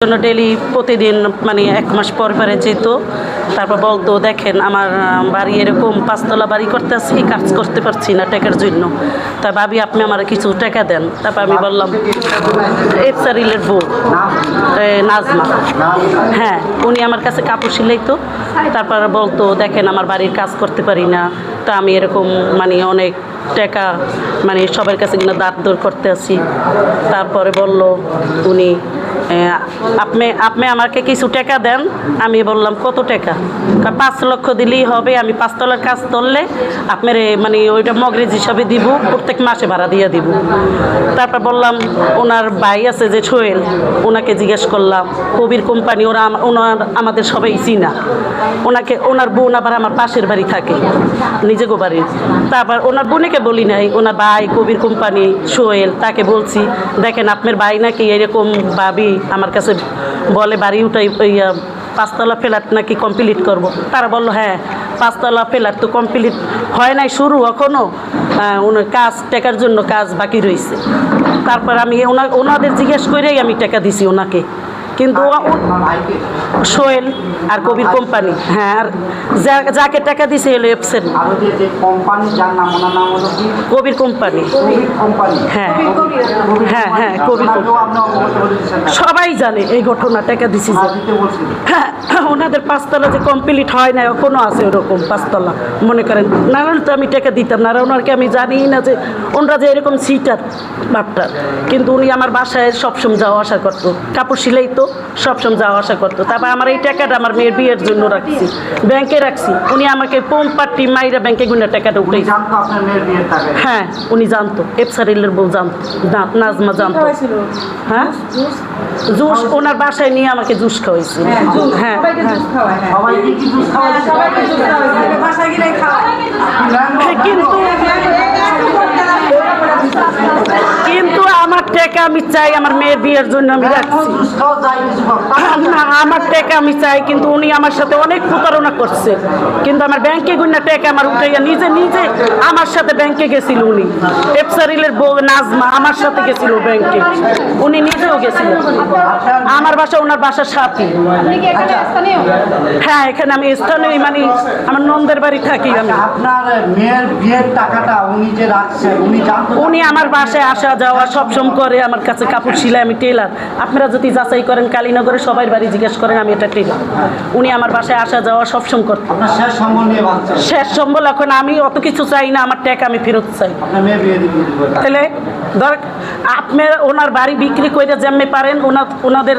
জন্য ডেলি প্রতিদিন মানে 1 মাস পর পরে যেত। তারপর বলতো দেখেন আমার বাড়ি এরকম 5 তলা বাড়ি করতেছি, কাজ করতে পারছি না টাকার জন্য, তা ভাবি আপনি আমার কিছু টাকা দেন। তারপর আমি বললাম এফসারিলের বউ নাজমা, হ্যাঁ উনি আমার কাছে কাপড় সিলাইতো। তারপর বলতো দেখেন আমার বাড়ির কাজ করতে পারি না, তা আমি এরকম মানে অনেক টাকা মানে সবার কাছে কিনা দাঁড় দৌড় করতে আসি। তারপরে বলল উনি আপনি আমাকে কিছু টাকা দেন। আমি বললাম কত টাকা? 5 লক্ষ দিলেই হবে, আমি 5 তলার কাজ করলে আপনার মানে ওইটা মগরেজ হিসাবে দিব, প্রত্যেক মাসে ভাড়া দিয়ে দিব। তারপর বললাম ওনার ভাই আছে যে সোহেল, ওনাকে জিজ্ঞেস করলাম কবির কোম্পানি, ওনার আমাদের সবাই চিনা, ওনার বোন আবার আমার পাশের বাড়ি থাকে নিজে গো বাড়ি। তারপর ওনার বোনকে বলি নাই, ওনার ভাই কবির কোম্পানি সোহেল, তাকে বলছি দেখেন আপনার ভাই নাকি এরকম ভাবি আমার কাছে বলে বাড়ি উঠাই 5 তলা ফ্ল্যাট নাকি কমপ্লিট করব। তারা বললো হ্যাঁ 5 তলা ফ্ল্যাট তো কমপ্লিট হয় নাই শুরু এখনও, কাজ টাকার জন্য কাজ বাকি রয়েছে। তারপর আমি ওনাদের জিজ্ঞেস করেই আমি টাকা দিছি ওনাকে, কিন্তু সোহেল আর কবির কোম্পানি, হ্যাঁ আর যাকে টাকা দিছে হলো এফসেন কবির কোম্পানি, হ্যাঁ হ্যাঁ হ্যাঁ কবির সবাই জানে এই ঘটনা, টাকা দিছি হ্যাঁ ওনাদের 5 তলা যে কমপ্লিট হয় না এখনও আছে ওরকম 5 তলা মনে করেন, না হলে তো আমি টাকা দিতাম না। আর ওনারকে আমি জানি না যে ওনারা যে এরকম সিটার বাপটার, কিন্তু উনি আমার বাসায় সবসময় যাওয়া আসা করতো, কাপড় সিলাই তো সবসময় যাওয়া আসা করতো। তারপর আমার এই টাকাটা আমার মেয়ের বিয়ের জন্য রাখছি, ব্যাংকে রাখছি। উনি আমাকে পোম পাট্টি মাইরা ব্যাংকে গুনা টাকাটা উঠে, হ্যাঁ উনি জানতো, এফসারিলের বউ জানতো, নাজমা জানতো। হ্যাঁ জুস ওনার বাসায় নিয়ে আমাকে জুস খাওয়াইছে, হ্যাঁ কিন্তু আমার টাকা আমি চাই, আমার মেয়ের বিয়ের জন্য আমি রাখছি না, আমার টাকা আমি চাই। কিন্তু উনি আমার সাথে অনেক প্রতারণা করছে, কিন্তু আমার ব্যাংকে গুনা টাকা আমার উঠাইয়া নিজে নিজে আমার সাথে ব্যাংকে গেছিল। উনি এফসারিলের বউ নাজমা আমার সাথে গেছিল ব্যাংকে, উনি নিজেও গেছিল। আমার বাসা ওনার বাসার সাথে, হ্যাঁ এখানে আমি স্থানীয় মানে আমার নন্দের বাড়ি থাকি আমি। আপনার মেয়ের বিয়ের টাকাটা উনি যে রাখছে উনি আমার বাসায় আসা যাওয়া সবসময় করে, আমার কাছে কাপড় সিলাই, আমি টেলার। আপনারা যদি যাচাই করেন কালীনগরে সবাই বাড়ি জিজ্ঞেস করেন আমি এটা টেলার। উনি আমার বাসায় আসা যাওয়া সবসময় করতেন। শেষ সম্বল এখন আমি অত কিছু চাই না, আমার টাকা আমি ফেরত চাই। তাহলে ধর আপনার ওনার বাড়ি বিক্রি করে যেমনি পারেন ওনাদের